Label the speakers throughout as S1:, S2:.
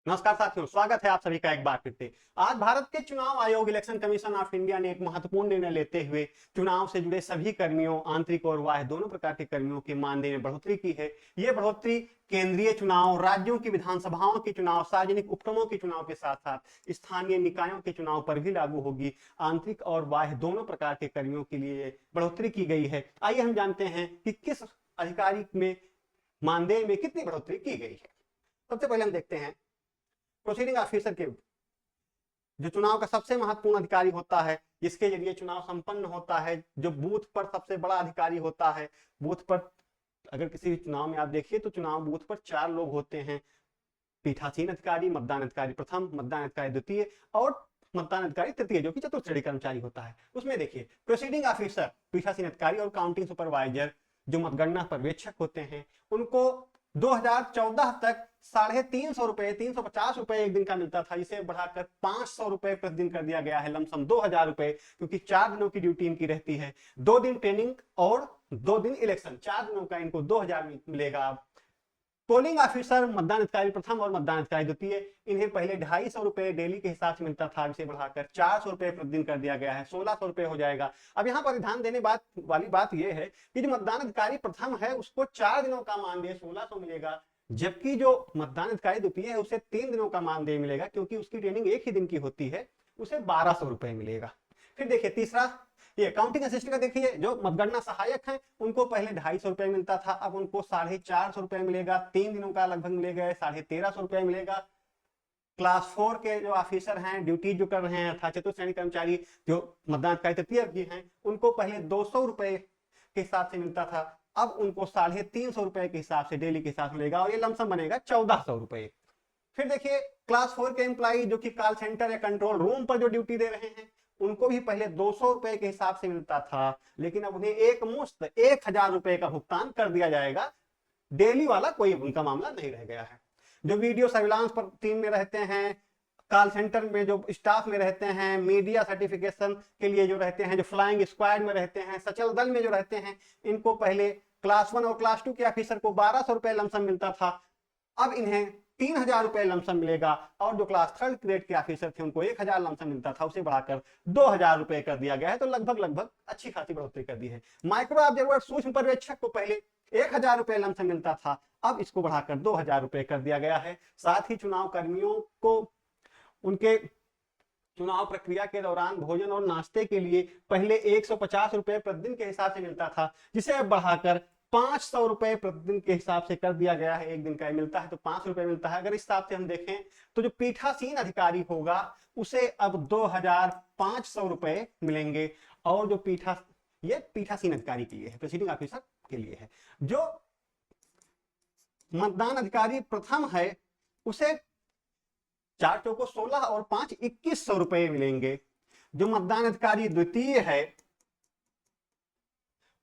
S1: नमस्कार साथियों, स्वागत है आप सभी का एक बार फिर से। आज भारत के चुनाव आयोग इलेक्शन कमीशन ऑफ इंडिया ने एक महत्वपूर्ण निर्णय लेते हुए चुनाव से जुड़े सभी कर्मियों, आंतरिक और बाह्य दोनों प्रकार के कर्मियों के मानदेय में बढ़ोतरी की है। यह बढ़ोतरी केंद्रीय चुनाव, राज्यों की विधानसभाओं के चुनाव, सार्वजनिक उपक्रमों के चुनाव के साथ साथ स्थानीय निकायों के चुनाव पर भी लागू होगी। आंतरिक और बाह्य दोनों प्रकार के कर्मियों के लिए बढ़ोतरी की गई है। आइए हम जानते हैं कि किस अधिकारी में मानदेय में कितनी बढ़ोतरी की गई है। सबसे पहले हम देखते हैं प्रोसीडिंग ऑफिसर के, जो चुनाव का सबसे महत्वपूर्ण अधिकारी होता है, जिसके जरिए चुनाव संपन्न होता है, जो बूथ पर सबसे बड़ा अधिकारी होता है। बूथ पर अगर किसी भी चुनाव में आप देखिए तो चुनाव बूथ पर 4 लोग होते हैं। पीठासीन अधिकारी, मतदान अधिकारी प्रथम, मतदान अधिकारी द्वितीय और मतदान अधिकारी तृतीय, जो कि चतुर्थ श्रेणी कर्मचारी होता है। उसमें देखिए प्रोसीडिंग ऑफिसर, पीठासीन अधिकारी और काउंटिंग सुपरवाइजर, जो मतगणना पर्यवेक्षक होते हैं, उनको 2014 तक 350 रुपए, 350 रुपए एक दिन का मिलता था, इसे बढ़ाकर 500 रुपए प्रतिदिन कर दिया गया है। लमसम 2000 रुपए, क्योंकि 4 दिनों की ड्यूटी इनकी रहती है। 2 दिन ट्रेनिंग और 2 दिन इलेक्शन, 4 दिनों का इनको 2000 मिलेगा। पोलिंग ऑफिसर, मतदान अधिकारी प्रथम और मतदान अधिकारी द्वितीय, इन्हें पहले 250 रुपए डेली के हिसाब से मिलता था, इसे बढ़ाकर 400 रुपए प्रतिदिन कर दिया गया है, 1600 रुपए हो जाएगा। अब यहाँ पर ध्यान देने वाली बात यह है कि जो मतदान अधिकारी प्रथम है उसको 4 दिनों का मानदेय 1600 मिलेगा, जबकि जो मतदान अधिकारी द्वितीय है उसे 3 दिनों का मानदेय मिलेगा, क्योंकि उसकी ट्रेनिंग एक ही दिन की होती है, उसे 1200 रुपए मिलेगा। फिर देखिए तीसरा, ये काउंटिंग असिस्टेंट का देखिए, जो मतगणना सहायक हैं उनको पहले 250 रुपए मिलता था, अब उनको 450 रुपए मिलेगा, 3 दिनों का लगभग मिलेगा, 1350 रुपए मिलेगा। क्लास 4 के जो ऑफिसर हैं, ड्यूटी जो कर रहे हैं अर्थात चतुर्थ श्रेणी कर्मचारी, जो मतदान अधिकारी तृतीय भी हैं, उनको पहले 200 रुपए के हिसाब से मिलता था, अब उनको 350 रुपए के हिसाब से डेली के हिसाब से मिलेगा, और ये लमसम बनेगा 1400 रुपए। फिर देखिए क्लास 4 के एम्प्लॉई, जो कि कॉल सेंटर या कंट्रोल रूम पर जो ड्यूटी दे रहे हैं, उनको भी पहले 200 रुपए के हिसाब से मिलता था, लेकिन अब उन्हें एक मुश्त 1000 रुपए का भुगतान कर दिया जाएगा। डेली वाला कोई उनका मामला नहीं रह गया है। जो वीडियो सर्विलांस पर टीम में रहते हैं, कॉल सेंटर में जो स्टाफ में रहते हैं, मीडिया सर्टिफिकेशन के लिए जो रहते हैं, जो फ्लाइंग स्क्वाड में रहते हैं, सचल दल में जो रहते हैं, इनको पहले क्लास 1 और क्लास 2 के ऑफिसर को 1200 रुपए लमसम मिलता था, अब इन्हें 3000 रुपए लमसम मिलेगा, और जो क्लास 3rd ग्रेड के ऑफिसर थे उनको 1000 लमसम मिलता था, उसे बढ़ाकर 2000 रुपए कर दिया गया है। तो लगभग अच्छी खासी बढ़ोतरी कर दी है। माइक्रो ऑब्जर्वर, सूक्ष्म पर्यवेक्षक को पहले 1000 रुपए लमसम मिलता था, अब इसको बढ़ाकर 2000 रुपए कर दिया गया है। साथ ही चुनाव कर्मियों को उनके चुनाव प्रक्रिया के दौरान भोजन और नाश्ते के लिए पहले 150 रुपए प्रतिदिन के हिसाब से मिलता था, जिसे अब बढ़ाकर 500 रुपए प्रतिदिन के हिसाब से कर दिया गया है। एक दिन का मिलता है तो 500 रुपए मिलता है। अगर इस हिसाब से हम देखें तो जो पीठासीन अधिकारी होगा उसे अब 2500 रुपए मिलेंगे, और जो ये पीठासीन अधिकारी के लिए है, प्रेसिडिंग ऑफिसर के लिए है। जो मतदान अधिकारी प्रथम है उसे 4 चौको 16 और 5 2100 रुपए मिलेंगे। जो मतदान अधिकारी द्वितीय है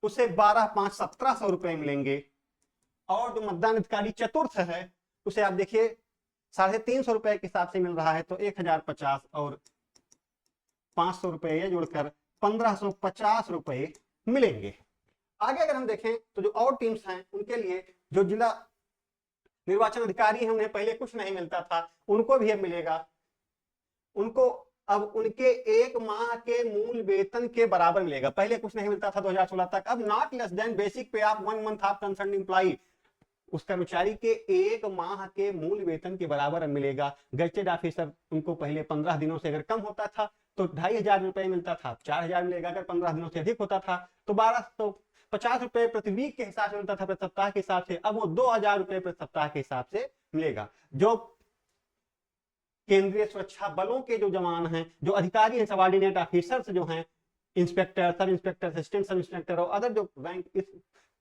S1: उसे 12 5 1700 रुपए मिलेंगे, और जो मतदान अधिकारी चतुर्थ है उसे आप देखिए 350 रुपए के हिसाब से मिल रहा है, तो 1050 और 500 रुपए ये जुड़कर 1550 रुपए मिलेंगे। आगे अगर हम देखें तो जो और टीम्स हैं उनके लिए, जो जिला निर्वाचन अधिकारी हैं उन्हें पहले कुछ नहीं मिलता था, उनको भी अब मिलेगा। उनको अब उनके 1 माह के मूल वेतन के बराबर मिलेगा। पहले कुछ नहीं मिलता था 2016 तक, अब नॉट लेस देन बेसिक पे of 1 month of concern employee, उस कर्मचारी के 1 माह के मूल वेतन के बराबर अब मिलेगा। गजेटेड ऑफिसर, उनको पहले 15 दिनों से अगर कम होता था तो 2500 रुपए मिलता था, 4000 मिलेगा। अगर 15 दिनों से अधिक होता था तो 1250 रुपए प्रति वीक के हिसाब से मिलता था, प्रति सप्ताह के हिसाब से, अब वो 2000 रुपए प्रति सप्ताह के हिसाब से मिलेगा। जो केंद्रीय सुरक्षा बलों के जो जवान हैं, जो अधिकारी हैं, सबॉर्डिनेट ऑफिसर्स जो हैं, inspector, sub inspector, assistant sub inspector और अदर जो रैंक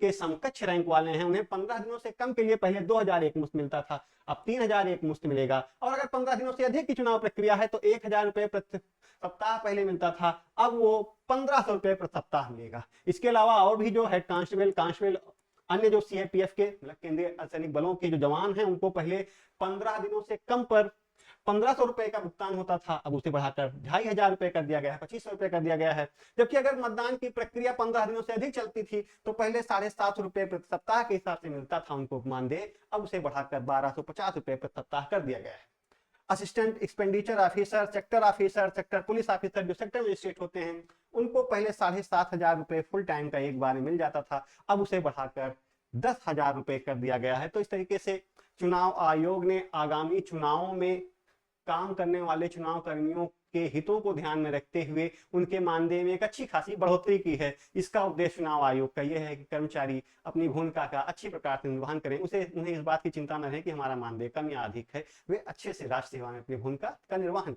S1: के समकक्ष रैंक वाले हैं, उन्हें 15 दिनों से कम के लिए पहले 2000 एक मुश्त मिलता था, अब 3000 एक मुश्त मिलेगा। और अगर 15 दिनों से अधिक की चुनाव प्रक्रिया है तो 1000 रुपए प्रति सप्ताह पहले मिलता था, अब वो 1500 रुपए प्रति सप्ताह मिलेगा। इसके अलावा और भी जो हेड कांस्टेबल, अन्य जो सीआरपीएफ के मतलब केंद्रीय अर्धसैनिक बलों के जो जवान हैं, उनको पहले 15 दिनों से कम पर 1500 रुपए का भुगतान होता था, अब उसे बढ़ाकर 2500 रुपए कर दिया गया है, 2500 रुपए कर दिया गया है। जबकि अगर मतदान की प्रक्रिया 15 दिनों से अधिक चलती थी तो पहले 750 रुपए प्रति सप्ताह के हिसाब से मिलता था उनको मानदेय, अब उसे बढ़ाकर 1250 रुपए प्रति सप्ताह कर दिया गया है। Assistant expenditure officer, sector police officer, जो सेक्टर मजिस्ट्रेट होते हैं, उनको पहले 7,500 रुपए फुल टाइम का एक बार में मिल जाता था, अब उसे बढ़ाकर 10,000 रुपए कर दिया गया है। तो इस तरीके से चुनाव आयोग ने आगामी चुनावों में काम करने वाले चुनाव कर्मियों के हितों को ध्यान में रखते हुए उनके मानदेय में एक अच्छी खासी बढ़ोतरी की है। इसका उद्देश्य चुनाव आयोग का यह है कि कर्मचारी अपनी भूमिका का अच्छी प्रकार से निर्वहन करें, उन्हें इस बात की चिंता न रहे कि हमारा मानदेय कम या अधिक है, वे अच्छे से राष्ट्र सेवा में अपनी भूमिका का निर्वहन करें।